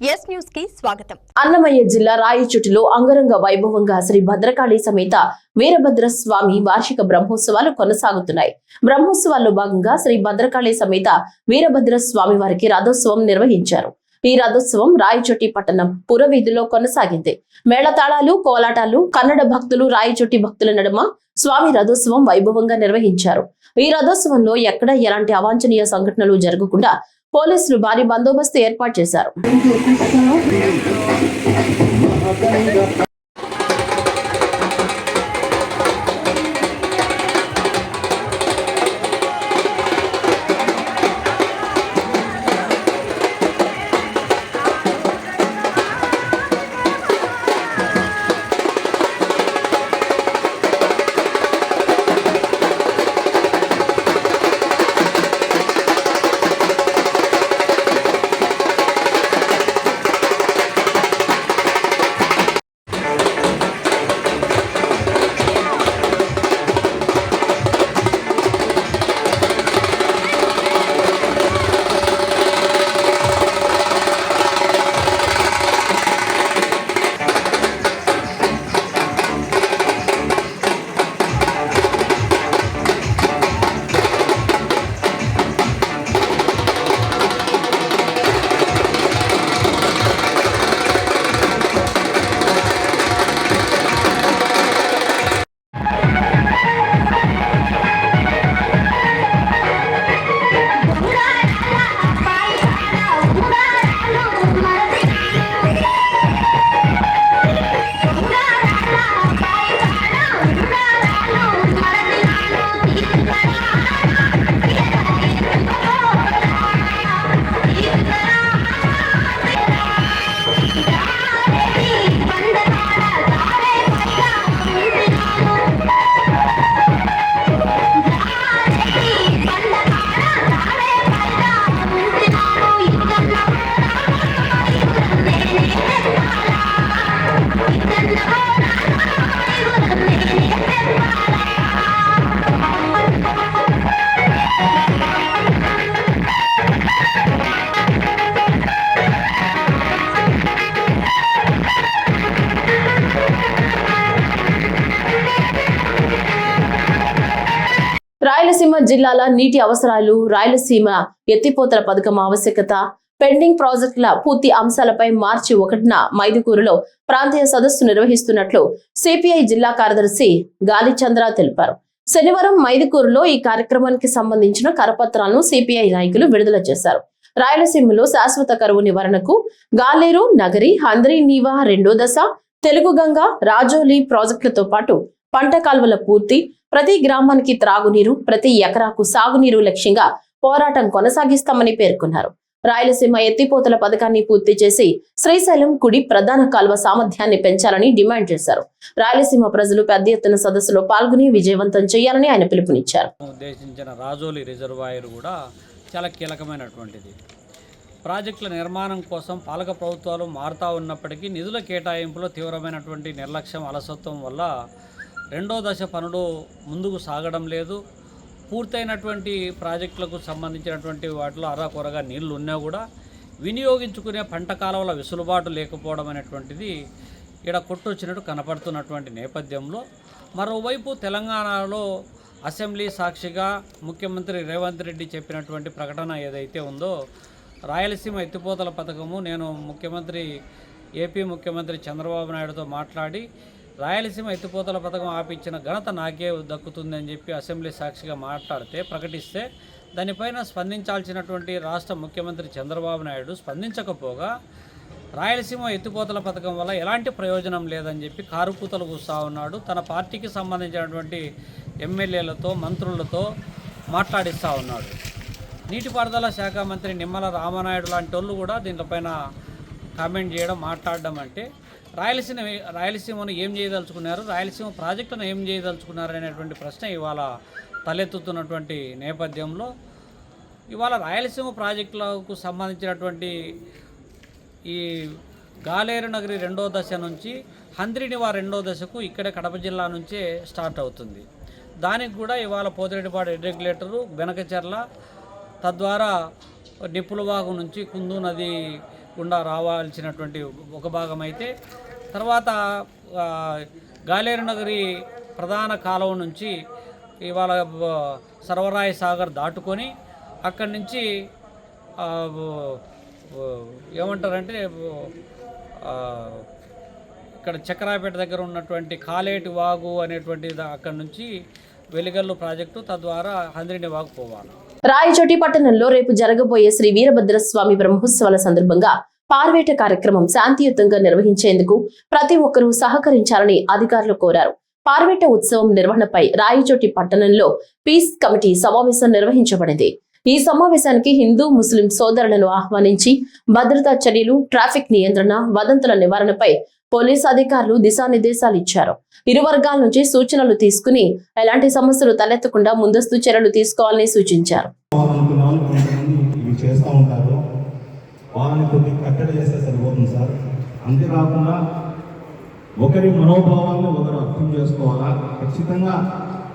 Yes news కి స్వాగతం. అన్నమయ్య జిల్లా రాయచోటిలో అంగరంగ వైభవంగా శ్రీ భద్రకాళి సమేత వీరభద్ర స్వామి వార్షిక బ్రహ్మోత్సవాలు కొనసాగుతున్నాయి. బ్రహ్మోత్సవాల్లో భాగంగా శ్రీ భద్రకాళి సమేత వీరభద్ర స్వామి వారికి రథోత్సవం నిర్వహించారు. ఈ రథోత్సవం రాయచోటి పట్టణం పురవీధిలో కొనసాగింది. మేళతాళాలు, కోలాటాలు, కన్నడ భక్తులు, రాయచోటి భక్తుల నడుమ స్వామి రథోత్సవం వైభవంగా నిర్వహించారు. ఈ రథోత్సవంలో ఎక్కడ ఎలాంటి అవాంఛనీయ సంఘటనలు జరగకుండా పోలీసులు భారీ బందోబస్తు ఏర్పాటు చేశారు. రాయలసీమ జిల్లాల నీటి అవసరాలు, రాయలసీమ ఎత్తిపోతల పథకం ఆవశ్యకత, పెండింగ్ ప్రాజెక్టుల పూర్తి అంశాలపై మార్చి 1న మైదుకూరులో ప్రాంతీయ సదస్సు నిర్వహిస్తున్నట్లు సిపిఐ జిల్లా కార్యదర్శి గాలిచంద్ర తెలిపారు. శనివారం మైదుకూరులో ఈ కార్యక్రమానికి సంబంధించిన కరపత్రాలను సిపిఐ నాయకులు విడుదల చేశారు. రాయలసీమలో శాశ్వత కరువు నివారణకు గాలేరు, నగరి, హంద్రీ నీవా 2వ దశ, తెలుగుగంగ, రాజోలి ప్రాజెక్టులతో పాటు పంట కాల్వల పూర్తి, ప్రతి గ్రామానికి త్రాగునీరు, ప్రతి ఎకరాకు సాగునీరు లక్ష్యంగా పోరాటం కొనసాగిస్తామని పేర్కొన్నారు. రాయలసీమ ఎత్తిపోతల పథకాన్ని పూర్తి చేసి శ్రీశైలం కుడి ప్రధాన కాల్వ సామర్థ్యాన్ని పెంచాలని డిమాండ్ చేశారు. రాయలసీమ ప్రజలు పెద్ద ఎత్తున సదస్సులో పాల్గొని విజయవంతం చేయాలని ఆయన పిలుపునిచ్చారు. ఉద్దేశించిన రాజోలి రిజర్వాయర్ కూడా చాలా కీలకమైనటువంటిది. ప్రాజెక్టుల నిర్మాణం కోసం పాలక ప్రభుత్వాలు మారుతూ ఉన్నప్పటికీ నిధుల కేటాయింపులో తీవ్రమైనటువంటి నిర్లక్ష్యం, అలసత్వం వల్ల 2వ దశ పనులు ముందుకు సాగడం లేదు. పూర్తయినటువంటి ప్రాజెక్టులకు సంబంధించినటువంటి వాటిలో అరాకొరగా నీళ్లు ఉన్నా కూడా వినియోగించుకునే పంట కాలువల వెసులుబాటు లేకపోవడం అనేటువంటిది ఇక్కడ కొట్టొచ్చినట్టు కనపడుతున్నటువంటి నేపథ్యంలో, మరోవైపు తెలంగాణలో అసెంబ్లీ సాక్షిగా ముఖ్యమంత్రి రేవంత్ రెడ్డి చెప్పినటువంటి ప్రకటన ఏదైతే ఉందో, రాయలసీమ ఎత్తిపోతల పథకము నేను ఏపీ ముఖ్యమంత్రి చంద్రబాబు నాయుడుతో మాట్లాడి రాయలసీమ ఎత్తిపోతల పథకం ఆపించిన ఘనత నాకే దక్కుతుందని చెప్పి అసెంబ్లీ సాక్షిగా ప్రకటిస్తే దానిపైన స్పందించాల్సినటువంటి రాష్ట్ర ముఖ్యమంత్రి చంద్రబాబు నాయుడు స్పందించకపోగా రాయలసీమ ఎత్తిపోతల పథకం వల్ల ఎలాంటి ప్రయోజనం లేదని చెప్పి కారుకూతలు కూస్తూ ఉన్నాడు. తన పార్టీకి సంబంధించినటువంటి ఎమ్మెల్యేలతో, మంత్రులతో మాట్లాడిస్తూ ఉన్నాడు. నీటిపారుదల శాఖ మంత్రి నిమ్మల రామనాయుడు లాంటి వాళ్ళు కూడా దీనిపైన కామెంట్ చేయడం, మాట్లాడడం అంటే రాయలసీమను ఏం చేయదలుచుకున్నారు, రాయలసీమ ప్రాజెక్టును ఏం చేయదలుచుకున్నారు అనేటువంటి ప్రశ్న ఇవాళ తలెత్తుతున్నటువంటి నేపథ్యంలో ఇవాళ రాయలసీమ ప్రాజెక్టులకు సంబంధించినటువంటి ఈ గాలేరు నగరి 2వ దశ నుంచి హంద్రీనివా 2వ దశకు ఇక్కడే కడప జిల్లా నుంచే స్టార్ట్ అవుతుంది. దానికి కూడా ఇవాళ పోతిరెడ్డిపాడు రెగ్యులేటరు వెనకచెర్ల, తద్వారా నిప్పులవాగు నుంచి కుందు నది గుండా రావాల్సినటువంటి ఒక భాగం అయితే తర్వాత గాలేరు నగరి ప్రధాన కాలువ నుంచి ఇవాళ సర్వరాయ సాగర్ దాటుకొని అక్కడి నుంచి ఏమంటారంటే ఇక్కడ చక్రాపేట దగ్గర ఉన్నటువంటి కాలేటి వాగు అనేటువంటి అక్కడి నుంచి వెలిగల్లు ప్రాజెక్టు తద్వారా హంద్రిని వాగు పోవాలి. రాయచోటి పట్టణంలో రేపు జరగబోయే శ్రీ వీరభద్రస్వామి బ్రహ్మోత్సవాల సందర్భంగా పార్వేట కార్యక్రమం శాంతియుతంగా నిర్వహించేందుకు ప్రతి ఒక్కరూ సహకరించాలని అధికారులు కోరారు. పార్వేట ఉత్సవం నిర్వహణపై రాయచోటి పట్టణంలో పీస్ కమిటీ సమావేశం నిర్వహించబడింది. ఈ సమావేశానికి హిందూ ముస్లిం సోదరులను ఆహ్వానించి భద్రతా చర్యలు, ట్రాఫిక్ నియంత్రణ, వదంతుల నివారణపై పోలీసు అధికారులు దిశానిర్దేశాలు ఇచ్చారు. ఇరు వర్గాల నుంచి సూచనలు తీసుకుని ఎలాంటి సమస్యలు తలెత్తకుండా ముందస్తు చర్యలు తీసుకోవాలని సూచించారు. అంతేకాకుండా ఒకరి మనోభావాలను ఒకరు అర్థం చేసుకోవాలా. ఖచ్చితంగా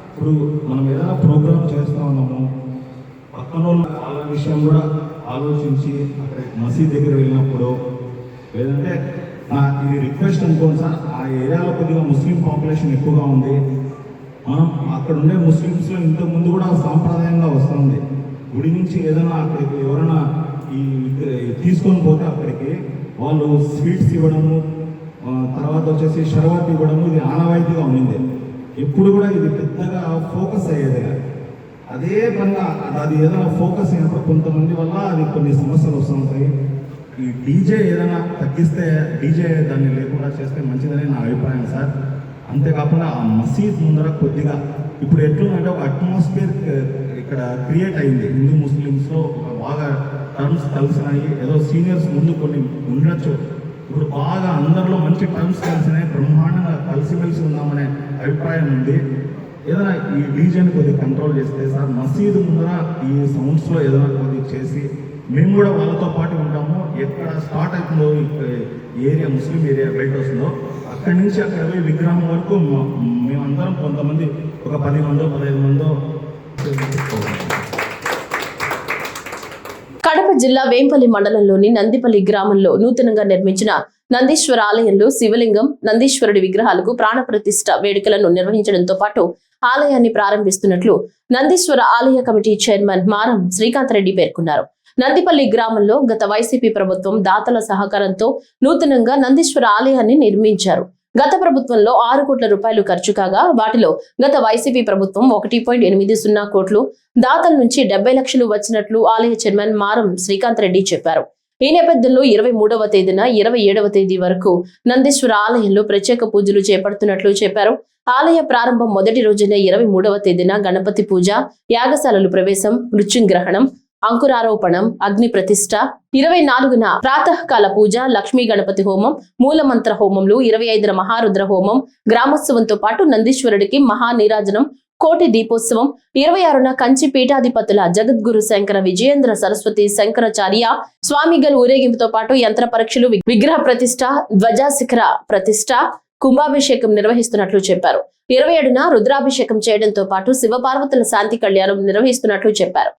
ఇప్పుడు మనం ఏదైనా ప్రోగ్రామ్ చేస్తూ ఉన్నాము, పక్కన వాళ్ళ విషయం కూడా ఆలోచించి అక్కడ మసీద్ దగ్గర వెళ్ళినప్పుడు లేదంటే ఇది రిక్వెస్ట్ అనుకోండి సార్, ఆ ఏరియాలో కొద్దిగా ముస్లిం పాపులేషన్ ఎక్కువగా ఉంది. మనం అక్కడ ఉండే ముస్లిమ్స్లో ఇంతకుముందు కూడా సాంప్రదాయంగా వస్తుంది. గుడి నుంచి ఏదైనా అక్కడికి ఎవరైనా ఈ తీసుకొని పోతే అక్కడికి వాళ్ళు స్వీట్స్ ఇవ్వడము, తర్వాత వచ్చేసి షర్బత్ ఇవ్వడము, ఇది ఆనవాయితీగా ఉండింది. ఎప్పుడు కూడా ఇది పెద్దగా ఫోకస్ అయ్యేది. అదే పనిగా అది ఏదైనా ఫోకస్ అయినప్పుడు కొంతమంది వల్ల అది కొన్ని సమస్యలు వస్తుంటాయి. ఈ డీజే ఏదైనా తగ్గిస్తే, డీజే దాన్ని లేకుండా చేస్తే మంచిదని నా అభిప్రాయం సార్. అంతేకాకుండా ఆ మసీద్ ముందర కొద్దిగా ఇప్పుడు ఎట్లుందంటే ఒక అట్మాస్ఫియర్ ఇక్కడ క్రియేట్ అయింది. హిందూ ముస్లిమ్స్లో బాగా టర్మ్స్ కలిసినాయి. ఏదో సీనియర్స్ ముందు కొన్ని ఉండొచ్చు, ఇప్పుడు బాగా అందరిలో మంచి టర్మ్స్ కలిసినాయి, బ్రహ్మాండంగా కలిసిమెలిసి ఉన్నామనే అభిప్రాయం ఉంది. ఏదైనా ఈ డీజేని కొద్దిగా కంట్రోల్ చేస్తే సార్, మసీదు ముందర ఈ సౌండ్స్లో ఏదైనా కొద్దిగా చేసి మేము కూడా వాళ్ళతో పాటు ఉంటాము. ఎక్కడ స్టార్ట్ అవుతుందో ఏరియా ముస్లిం ఏరియా బయట వస్తుందో అక్కడి నుంచి అక్కడ పోయి విగ్రహం వరకు మేమందరం కొంతమంది ఒక 10 మందో 15 మందో. కడప జిల్లా వేంపల్లి మండలంలోని నందిపల్లి గ్రామంలో నూతనంగా నిర్మించిన నందీశ్వర ఆలయంలో శివలింగం, నందీశ్వరుడి విగ్రహాలకు ప్రాణప్రతిష్ఠ వేడుకలను నిర్వహించడంతో పాటు ఆలయాన్ని ప్రారంభిస్తున్నట్లు నందీశ్వర ఆలయ కమిటీ చైర్మన్ మారం శ్రీకాంత్ రెడ్డి పేర్కొన్నారు. నందిపల్లి గ్రామంలో గత వైసీపీ ప్రభుత్వం దాతల సహకారంతో నూతనంగా నందీశ్వర ఆలయాన్ని నిర్మించారు. గత ప్రభుత్వంలో 6 కోట్ల రూపాయలు ఖర్చు కాగా వాటిలో గత వైసీపీ ప్రభుత్వం 1.80 కోట్లు, దాతల నుంచి 70 లక్షలు వచ్చినట్లు ఆలయ చైర్మన్ మారం శ్రీకాంత్ రెడ్డి చెప్పారు. ఈ నేపథ్యంలో 23వ తేదీన 27వ తేదీ వరకు నందీశ్వర ఆలయంలో ప్రత్యేక పూజలు చేపడుతున్నట్లు చెప్పారు. ఆలయ ప్రారంభం మొదటి రోజున 23వ తేదీన గణపతి పూజ, యాగశాలలు ప్రవేశం, మృత్యుంగ్రహణం, అంకురారోపణం, అగ్ని ప్రతిష్ఠ, 24న ప్రాతకాల పూజ, లక్ష్మీ గణపతి హోమం, మూలమంత్ర హోమంలు, 25న మహారుద్ర హోమం, గ్రామోత్సవంతో పాటు నందీశ్వరుడికి మహానీరాజనం, కోటి దీపోత్సవం, 26న కంచి పీఠాధిపతుల జగద్గురు శంకర విజయేంద్ర సరస్వతి శంకరాచార్య స్వామిగల్ ఊరేగింపుతో పాటు యంత్ర పరీక్షలు, విగ్రహ ప్రతిష్ఠ, ధ్వజాశిఖర ప్రతిష్ఠ, కుంభాభిషేకం నిర్వహిస్తున్నట్లు చెప్పారు. 27న రుద్రాభిషేకం చేయడంతో పాటు శివపార్వతుల శాంతి కళ్యాణం నిర్వహిస్తున్నట్లు చెప్పారు.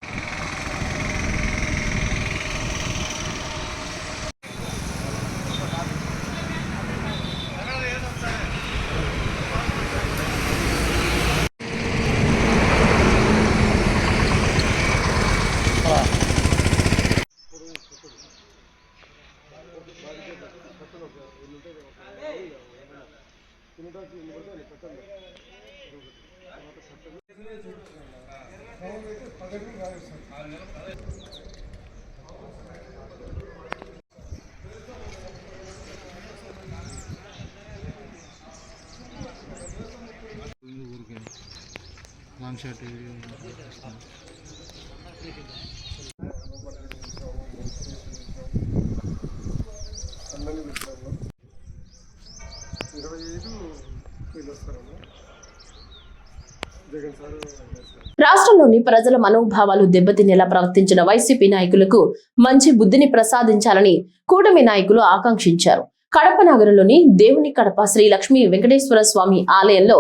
లాంగ్ షాట్ రాష్ట్రంలోని ప్రజల మనోభావాలు దెబ్బతినేలా ప్రవర్తించిన వైసీపీ నాయకులకు మంచి బుద్ధిని ప్రసాదించాలని కూటమి నాయకులు ఆకాంక్షించారు. కడప నగరంలోని దేవుని కడప శ్రీ లక్ష్మీ వెంకటేశ్వర స్వామి ఆలయంలో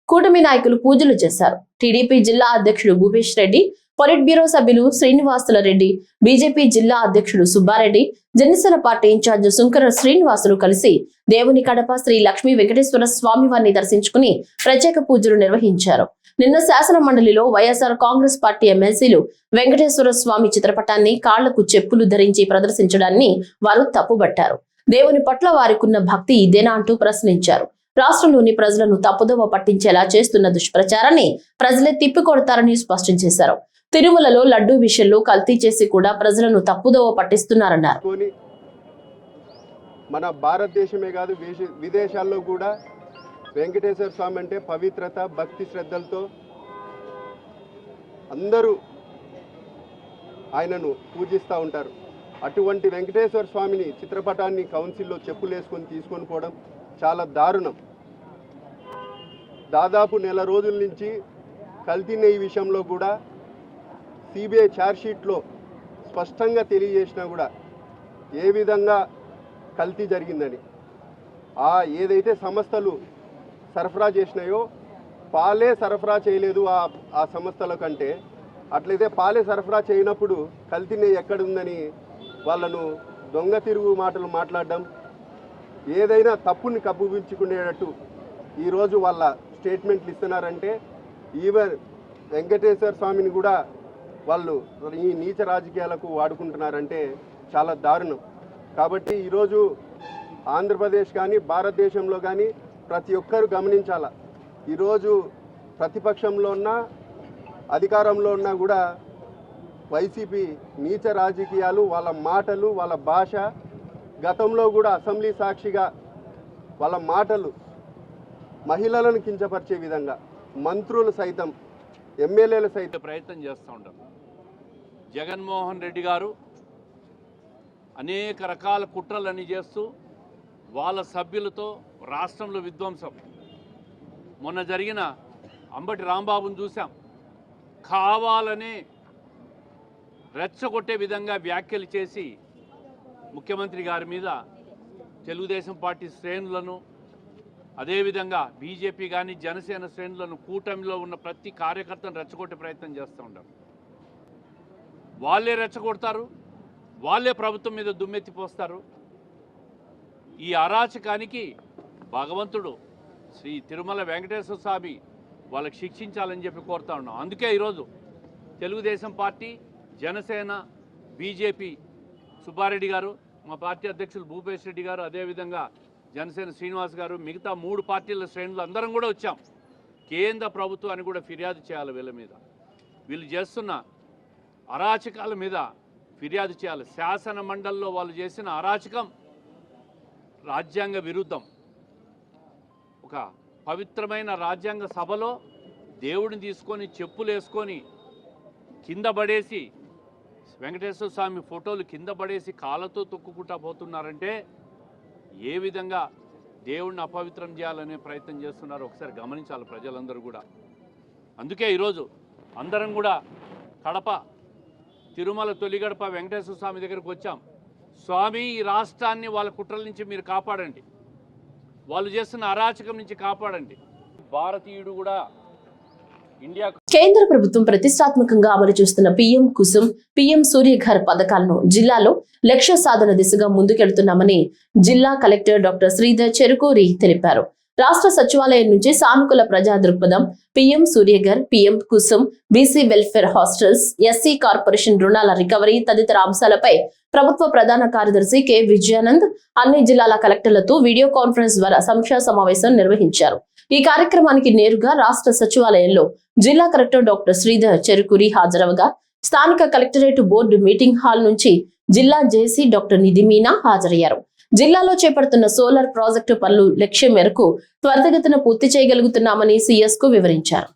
కూటమి నాయకులు పూజలు చేశారు. టీడీపీ జిల్లా అధ్యక్షుడు భూపేష్ రెడ్డి, పొలిట్ బ్యూరో సభ్యులు శ్రీనివాసుల రెడ్డి, బీజేపీ జిల్లా అధ్యక్షుడు సుబ్బారెడ్డి, జనసేన పార్టీ ఇన్ఛార్జ్ సుంకర శ్రీనివాసులు కలిసి దేవుని కడప శ్రీ లక్ష్మీ వెంకటేశ్వర స్వామి వారిని దర్శించుకుని ప్రత్యేక పూజలు నిర్వహించారు. నిన్న శాసన మండలిలో వైఎస్ఆర్ కాంగ్రెస్ పార్టీ ఎమ్మెల్సీలు వెంకటేశ్వర స్వామి చిత్రపటాన్ని కాళ్లకు చెప్పులు ధరించి ప్రదర్శించడాన్ని వారు తప్పుబట్టారు. దేవుని పట్ల వారికున్న భక్తి ఇదేనా అంటూ ప్రశ్నించారు. రాష్ట్రంలోని ప్రజలను తప్పుదోవ పట్టించేలా చేస్తున్న దుష్ప్రచారాన్ని ప్రజలే తిప్పికొడతారని స్పష్టం చేశారు. తిరుమలలో లడ్డూ విషయంలో కల్తీ చేసి కూడా ప్రజలను తప్పుదోవ పట్టిస్తున్నారన్నారు. మన భారతదేశమే కాదు విదేశాల్లో కూడా వెంకటేశ్వర స్వామి అంటే పవిత్రత, భక్తి శ్రద్ధలతో అందరూ ఆయనను పూజిస్తూ ఉంటారు. అటువంటి వెంకటేశ్వర స్వామిని చిత్రపటాన్ని కౌన్సిల్లో చెప్పులు వేసుకొని తీసుకొని పోవడం చాలా దారుణం. దాదాపు నెల రోజుల నుంచి కల్తీ నెయ్యి విషయంలో కూడా సిబిఐ ఛార్జ్షీట్లో స్పష్టంగా తెలియజేసినా కూడా ఏ విధంగా కల్తీ జరిగిందని, ఏదైతే సంస్థలు సరఫరా చేసినాయో పాలే సరఫరా చేయలేదు ఆ సంస్థల కంటే, అట్లయితే పాలే సరఫరా చేయనప్పుడు కల్తీ నెయ్యి ఎక్కడుందని వాళ్ళను దొంగ తిరుగు మాటలు మాట్లాడడం, ఏదైనా తప్పుని కప్పుపించుకునేటట్టు ఈరోజు వాళ్ళ స్టేట్మెంట్లు ఇస్తున్నారంటే ఈవెన్ వెంకటేశ్వర స్వామిని కూడా వాళ్ళు ఈ నీచ రాజకీయాలకు వాడుకుంటున్నారంటే చాలా దారుణం. కాబట్టి ఈరోజు ఆంధ్రప్రదేశ్ కానీ భారతదేశంలో కానీ ప్రతి ఒక్కరూ గమనించాల. ఈరోజు ప్రతిపక్షంలో ఉన్నా అధికారంలో ఉన్నా కూడా వైసీపీ నీచ రాజకీయాలు, వాళ్ళ మాటలు, వాళ్ళ భాష, గతంలో కూడా అసెంబ్లీ సాక్షిగా వాళ్ళ మాటలు మహిళలను కించపరిచే విధంగా మంత్రులు సైతం, ఎమ్మెల్యేలు సైతం ప్రయత్నం చేస్తూ ఉంటారు. జగన్మోహన్ రెడ్డి గారు అనేక రకాల కుట్రలన్నీ చేస్తూ వాళ్ళ సభ్యులతో రాష్ట్రంలో విధ్వంసం. మొన్న జరిగిన అంబటి రాంబాబును చూసాం. కావాలనే రెచ్చగొట్టే విధంగా వ్యాఖ్యలు చేసి ముఖ్యమంత్రి గారి మీద తెలుగుదేశం పార్టీ శ్రేణులను, అదేవిధంగా బీజేపీ కానీ జనసేన శ్రేణులను, కూటమిలో ఉన్న ప్రతి కార్యకర్తను రెచ్చగొట్టే ప్రయత్నం చేస్తూ ఉంటారు. వాళ్ళే రెచ్చగొడతారు, వాళ్ళే ప్రభుత్వం మీద దుమ్మెత్తిపోస్తారు. ఈ అరాచకానికి భగవంతుడు శ్రీ తిరుమల వెంకటేశ్వర స్వామి వాళ్ళకి శిక్షించాలని చెప్పి కోరుతా ఉన్నాం. అందుకే ఈరోజు తెలుగుదేశం పార్టీ, జనసేన, బీజేపీ సుబ్బారెడ్డి గారు, మా పార్టీ అధ్యక్షులు భూపేష్ రెడ్డి గారు, అదేవిధంగా జనసేన శ్రీనివాస్ గారు, మిగతా 3 పార్టీల శ్రేణులు అందరం కూడా వచ్చాం. కేంద్ర ప్రభుత్వాన్ని కూడా ఫిర్యాదు చేయాలి. వీళ్ళ మీద, వీళ్ళు చేస్తున్న అరాచకాల మీద ఫిర్యాదు చేయాలి. శాసన మండలిలో వాళ్ళు చేసిన అరాచకం రాజ్యాంగ విరుద్ధం. ఒక పవిత్రమైన రాజ్యాంగ సభలో దేవుడిని తీసుకొని చెప్పులు వేసుకొని కింద పడేసి, వెంకటేశ్వర స్వామి ఫోటోలు కింద పడేసి కాళ్ళతో తొక్కుకుంటా పోతున్నారంటే ఏ విధంగా దేవుడిని అపవిత్రం చేయాలనే ప్రయత్నం చేస్తున్నారో ఒకసారి గమనించాలి ప్రజలందరూ కూడా. అందుకే ఈరోజు అందరం కూడా కడప తిరుమల తొలిగడప వెంకటేశ్వర స్వామి దగ్గరకు వచ్చాం. స్వామి, ఈ రాష్ట్రాన్ని వాళ్ళ కుట్రల నుంచి మీరు కాపాడండి, వాళ్ళు చేస్తున్న అరాచకం నుంచి కాపాడండి. భారతీయుడు కూడా కేంద్ర ప్రభుత్వం ప్రతిష్టాత్మకంగా అమలు చేస్తున్న పీఎం కుసుమ్, పీఎం సూర్యఘర్ పథకాలను జిల్లాలో లక్ష్య సాధన దిశగా ముందుకెళ్తున్నామని జిల్లా కలెక్టర్ డాక్టర్ శ్రీధర్ చెరుకూరి తెలిపారు. రాష్ట్ర సచివాలయం నుంచి సానుకూల ప్రజా దృక్పథం, PM Surya Ghar, PM Kusum, BC welfare hostels, SC corporation రుణాల రికవరీ తదితర అంశాలపై ప్రభుత్వ ప్రధాన కార్యదర్శి కె విజయానంద్ అన్ని జిల్లాల కలెక్టర్లతో వీడియో కాన్ఫరెన్స్ ద్వారా సమీక్షా సమావేశం నిర్వహించారు. ఈ కార్యక్రమానికి నేరుగా రాష్ట్ర సచివాలయంలో జిల్లా కలెక్టర్ డాక్టర్ శ్రీధర్ చెరుకూరి హాజరవగా, స్థానిక కలెక్టరేట్ బోర్డు మీటింగ్ హాల్ నుంచి జిల్లా జేసీ డాక్టర్ నిధి మీనా హాజరయ్యారు. జిల్లాలో చేపడుతున్న సోలార్ ప్రాజెక్టు పనులు లక్ష్యం మేరకు త్వరితగతిన పూర్తి చేయగలుగుతున్నామని సీఎస్ కు వివరించారు.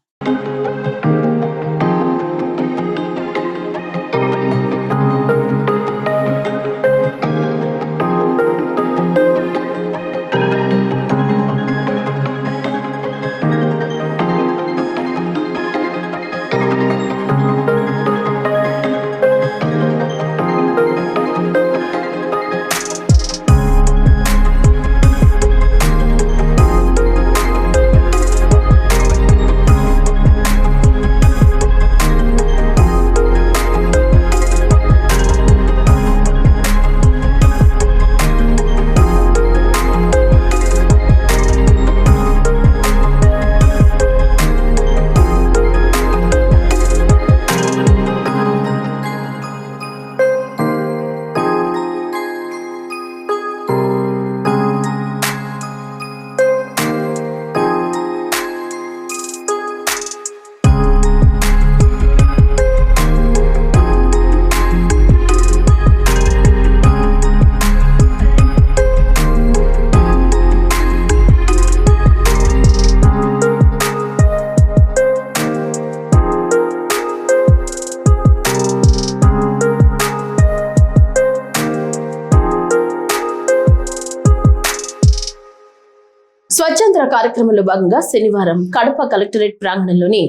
స్వచ్ఛంద్ర కార్యక్రమంలో భాగంగా శనివారం కడప కలెక్టరేట్ ప్రాంగణంలోని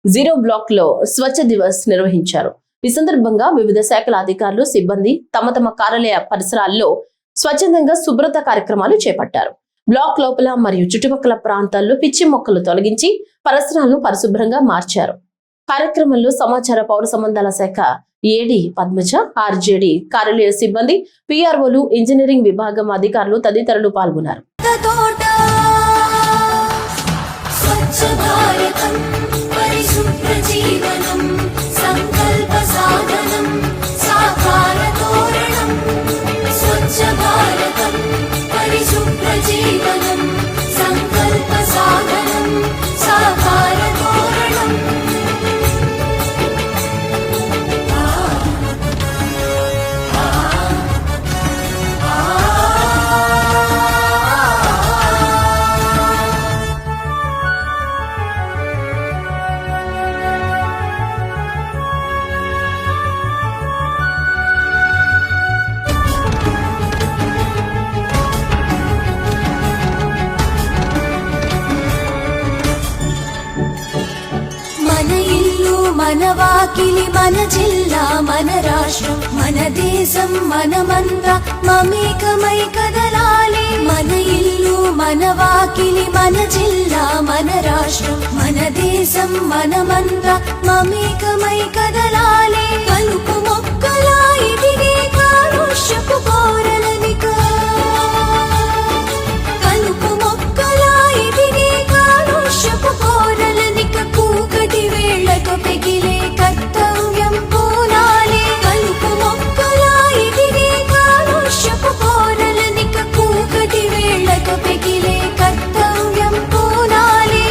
0 బ్లాక్ లో స్వచ్ఛ దివస్ నిర్వహించారు. ఈ సందర్భంగా వివిధ శాఖల అధికారులు, సిబ్బంది తమ తమ కార్యాలయ పరిసరాల్లో స్వచ్ఛందంగా శుభ్రత కార్యక్రమాలు చేపట్టారు. బ్లాక్ లోపల మరియు చుట్టుపక్కల ప్రాంతాల్లో పిచ్చి మొక్కలు తొలగించి పరిసరాలను పరిశుభ్రంగా మార్చారు. కార్యక్రమంలో సమాచార పౌర సంబంధాల శాఖ ఏడీ పద్మజ, ఆర్జేడీ కార్యాలయ సిబ్బంది, పిఆర్ఓలు, ఇంజనీరింగ్ విభాగం అధికారులు తదితరులు పాల్గొన్నారు. మన వాకిలి, మన జిల్లా, మన రాష్ట్రం, మన దేశం, మనమంతా మమేకమై కదలాలి. మన ఇల్లు, మన వాకిలి, మన జిల్లా, మన రాష్ట్రం, మన దేశం, మనమంతా మమేకమై కదలాలి. కలుపు మొక్కలా ఎదిగే కాలుష్యపు కోరలనిక, కలుపు మొక్కలా ఎదిగే కాలుష్యపు కోరలనిక కూకటి వేళ్లకు పెగిలే కర్తవ్యం పూనాలి. కలుపు మొక్కలా ఎదిగే కాలుష్యపు కోరలనిక కూకటి వేళ్లకు పెగిలే కర్తవ్యం పూనాలి.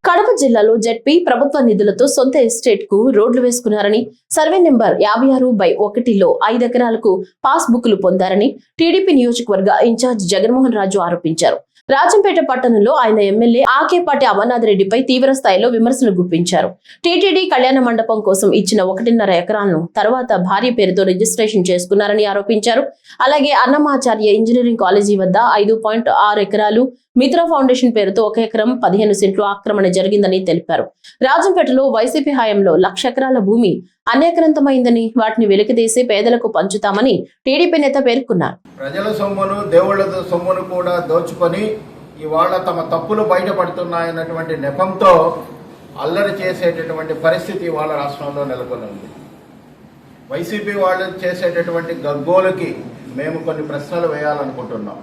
కడప జిల్లాలో జెడ్పీ ప్రభుత్వ నిధులతో సొంత ఎస్టేట్ కు రోడ్లు వేసుకున్నారని, సర్వే నెంబర్ 56/1లో 5 ఎకరాలకు పాస్ బుక్లు పొందారని టీడీపీ నియోజకవర్గ ఇన్ఛార్జ్ జగన్మోహన్ రాజు ఆరోపించారు. రాజంపేట పట్టణంలో ఆయన ఎమ్మెల్యే ఆకేపాటి అమర్నాథ్ రెడ్డిపై తీవ్ర స్థాయిలో విమర్శలు గుప్పించారు. టీటీడీ కళ్యాణ మండపం కోసం ఇచ్చిన 1.5 ఎకరాలను తర్వాత భార్య పేరుతో రిజిస్ట్రేషన్ చేసుకున్నారని ఆరోపించారు. అలాగే అన్నమాచార్య ఇంజనీరింగ్ కాలేజీ వద్ద 5.6 ఎకరాలు, మిత్ర ఫౌండేషన్ పేరుతో 1 ఎకరం 15 సెంట్లు ఆక్రమణ జరిగిందని తెలిపారు. రాజంపేటలో వైసీపీ హయాంలో 1,00,000 ఎకరాల భూమి అన్యాక్రాంతమైందని, వాటిని వెలికితీసి పేదలకు పంచుతామని టీడీపీ నేత పేర్కొన్నారు. ప్రజల సొమ్మును, దేవుళ్ల సొమ్మును కూడా దోచుకొని ఇవాళ తమ తప్పులు బయటపడుతున్నాయన్నటువంటి నెపంతో అల్లరి చేసేటటువంటి పరిస్థితి ఇవాళ రాష్ట్రంలో నెలకొని ఉంది. వైసీపీ వాళ్ళు చేసేటటువంటి గగ్గోలుకి మేము కొన్ని ప్రశ్నలు వేయాలనుకుంటున్నాం.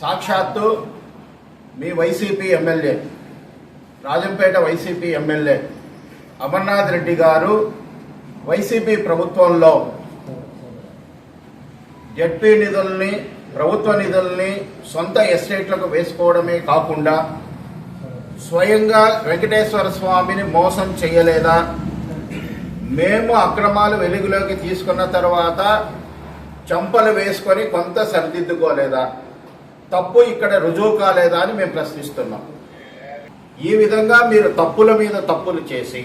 సాక్షాత్తు మీ YCP MLA, Rajampet YCP MLA Amarnath Reddy గారు వైసీపీ ప్రభుత్వంలో జెడ్పీ నిధుల్ని, ప్రభుత్వ నిధుల్ని సొంత ఎస్టేట్లకు వేసుకోవడమే కాకుండా స్వయంగా వెంకటేశ్వర స్వామిని మోసం చేయలేదా? మేము అక్రమాలు వెలుగులోకి తీసుకున్న తర్వాత చంపలు వేసుకొని కొంత సరిదిద్దుకోలేదా? తప్పు ఇక్కడ రుజువు కాలేదా అని మేము ప్రశ్నిస్తున్నాం. ఈ విధంగా మీరు తప్పుల మీద తప్పులు చేసి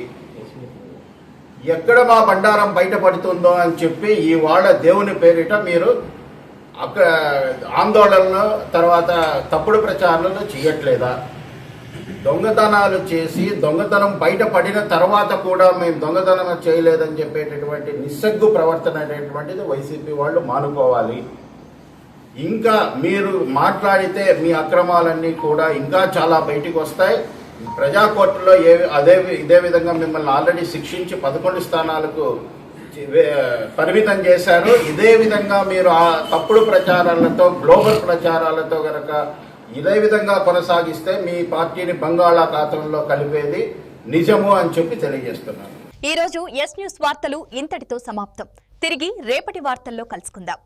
ఎక్కడ మా బండారం బయటపడుతుందో అని చెప్పి ఇవాళ దేవుని పేరిట మీరు ఆందోళనలు, తర్వాత తప్పుడు ప్రచారాలు చేయట్లేదా? దొంగతనాలు చేసి దొంగతనం బయటపడిన తర్వాత కూడా మేము దొంగతనం చేయలేదని చెప్పేటటువంటి నిస్సగ్గు ప్రవర్తన అనేటువంటిది వైసీపీ వాళ్ళు మానుకోవాలి. ఇంకా మీరు మాట్లాడితే మీ అక్రమాలన్నీ కూడా ఇంకా చాలా బయటికి వస్తాయి. ప్రజా కోర్టులో ఇదే విధంగా మిమ్మల్ని ఆల్రెడీ శిక్షించి 11 స్థానాలకు పరిమితం చేశారు. ఇదే విధంగా మీరు ఆ తప్పుడు ప్రచారాలతో, గ్లోబల్ ప్రచారాలతో గనక ఇదే విధంగా కొనసాగిస్తే మీ పార్టీని బంగాళాఖాతంలో కలిపేది నిజము అని చెప్పి తెలియజేస్తున్నారు. ఈ రోజు ఎస్ న్యూస్ వార్తలు ఇంతటితో సమాప్తం. తిరిగి రేపటి వార్తల్లో కలుసుకుందాం.